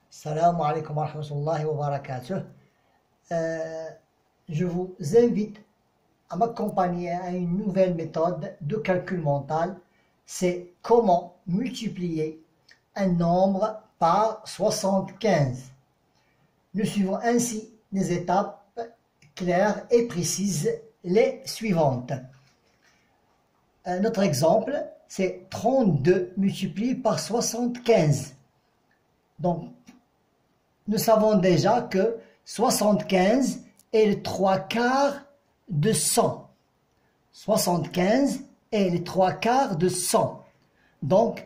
Salam alaikum wa rahmatullahi wa barakatuh. Je vous invite à m'accompagner à une nouvelle méthode de calcul mental. C'est comment multiplier un nombre par 75. Nous suivons ainsi des étapes claires et précises, les suivantes. Notre exemple, c'est 32 multiplié par 75. Donc, nous savons déjà que 75 est le 3/4 de 100. 75 est le 3/4 de 100. Donc,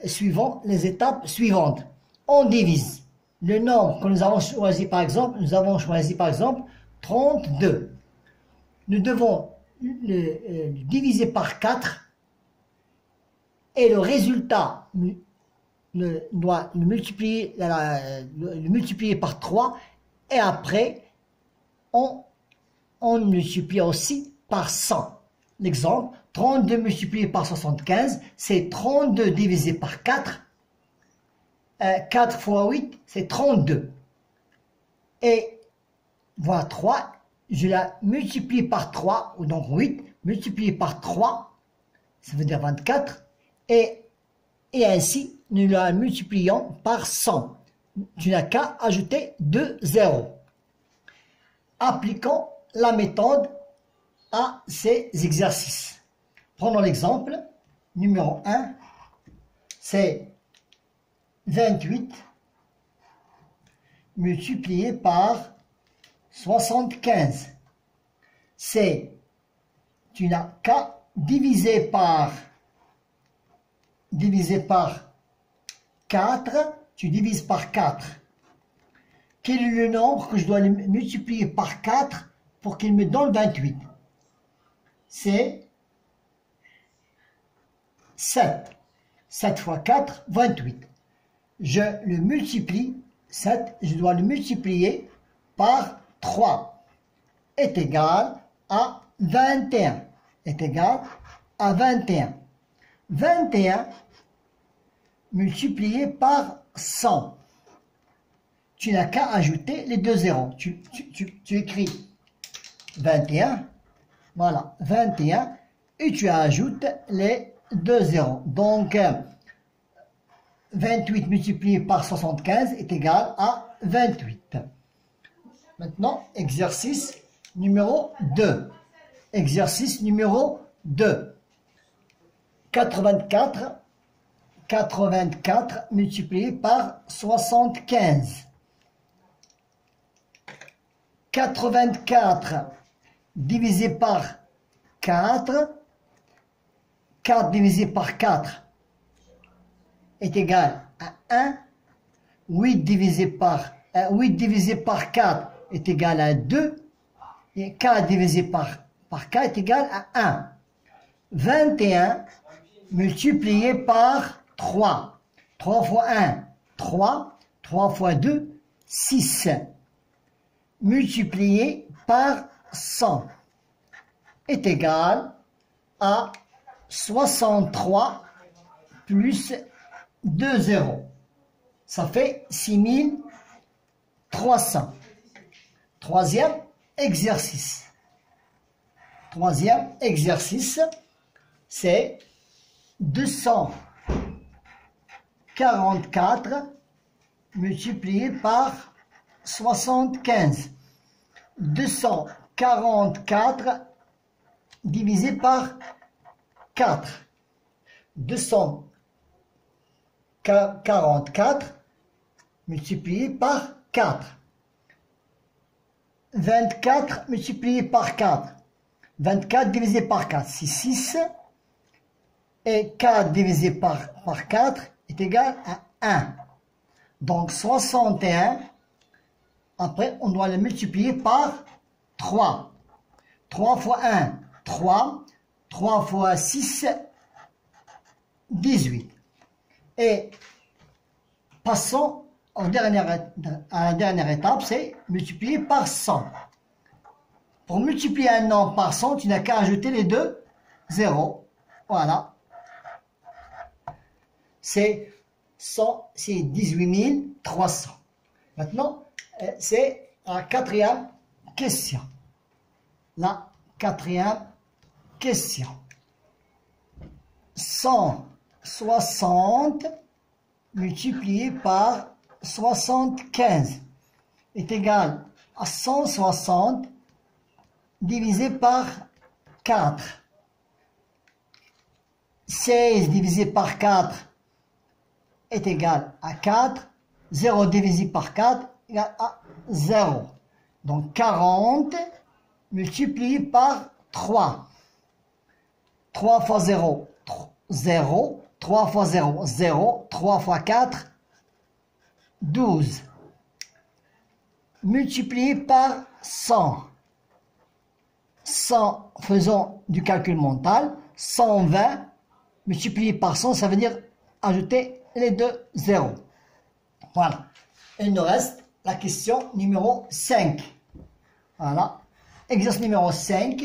suivons les étapes suivantes. On divise le nombre que nous avons choisi par exemple. Nous avons choisi par exemple 32. Nous devons le diviser par 4 et le résultat doit le multiplier par 3 et après on multiplie aussi par 100. L'exemple, 32 multiplié par 75, c'est 32 divisé par 4. 4 fois 8, c'est 32. Et voilà 3, je la multiplie par 3, ou donc 8 multiplié par 3, ça veut dire 24. Et ainsi, nous la multiplions par 100. Tu n'as qu'à ajouter 2 zéros. Appliquons la méthode à ces exercices. Prenons l'exemple numéro 1, c'est 28 multiplié par 75. Tu n'as qu'à diviser par 4, tu divises par 4. Quel est le nombre que je dois multiplier par 4 pour qu'il me donne 28? C'est 7. 7 fois 4, 28. Je le multiplie, 7, je dois le multiplier par 3. Est égal à 21. Est égal à 21. 21 multiplié par 100. Tu n'as qu'à ajouter les 2 zéros. Tu écris 21, voilà, 21, et tu ajoutes les 2 zéros. Donc, 28 multiplié par 75 est égal à 28. Maintenant, exercice numéro 2. Exercice numéro 2. 84 multiplié par 75. 84 divisé par 4. 4 divisé par 4 est égal à 1. 8 divisé par 4 est égal à 2. Et 4 divisé par 4 est égal à 1. 21 multiplié par 3. 3 fois 1, 3. 3 fois 2, 6. Multiplié par 100 est égal à 63 plus 2 zéros. Ça fait 6300. Troisième exercice. Troisième exercice, c'est 244 multiplié par 75. 244 divisé par 4. 244 multiplié par 4. 24 multiplié par 4. 24 divisé par 4, c'est 6. Et 4 divisé par 4 est égal à 1. Donc 61. Après, on doit le multiplier par 3. 3 fois 1, 3. 3 fois 6, 18. Et passons à la dernière étape, c'est multiplier par 100. Pour multiplier un nombre par 100, tu n'as qu'à ajouter les 2 zéros. Voilà. C'est c'est 18 300. Maintenant, c'est la quatrième question. La quatrième question. 160 multiplié par 75 est égal à 160 divisé par 4. 16 divisé par 4 est égal à 4. 0 divisé par 4 est égal à 0. Donc 40 multiplié par 3. 3 fois 0, 0. 3 fois 0, 0. 3 fois 4, 12. Multiplié par 100. 100, faisons du calcul mental. 120 multiplié par 100, ça veut dire ajouter les deux zéros. Voilà. Il nous reste la question numéro 5. Voilà. Exercice numéro 5.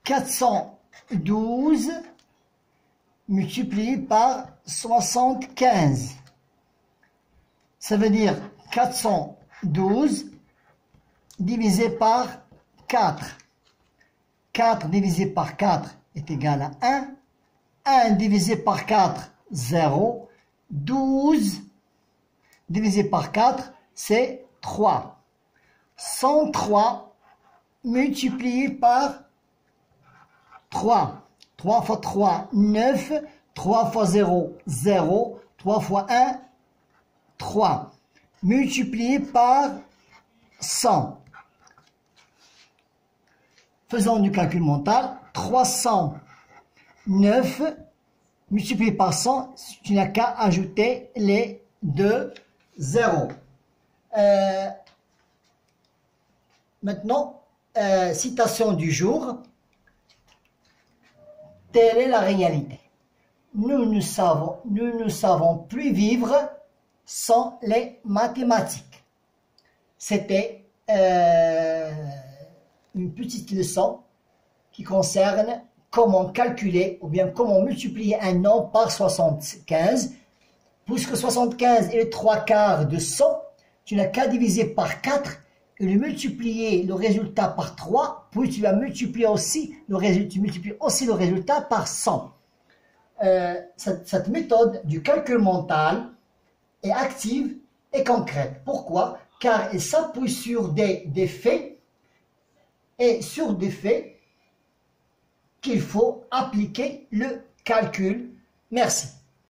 412 multiplié par 75. Ça veut dire 412 divisé par 4. 4 divisé par 4 est égal à 1. 1 divisé par 4, 0. 12 divisé par 4, c'est 3. 103 multiplié par 3. 3 fois 3, 9. 3 fois 0, 0. 3 fois 1, 3. Multiplié par 100. Faisons du calcul mental. 309 multiplié par 100, tu n'as qu'à ajouter les deux zéros. Maintenant, citation du jour. Telle est la réalité. Nous ne savons plus vivre sans les mathématiques. C'était une petite leçon qui concerne comment calculer ou bien comment multiplier un nombre par 75. Puisque 75 est le 3/4 de 100, tu n'as qu'à diviser par 4 et le multiplier le résultat par 3, puis tu vas multiplier aussi le résultat par 100. Cette méthode du calcul mental est active et concrète. Pourquoi? Car elle s'appuie sur des faits et sur des faits qu'il faut appliquer le calcul. Merci.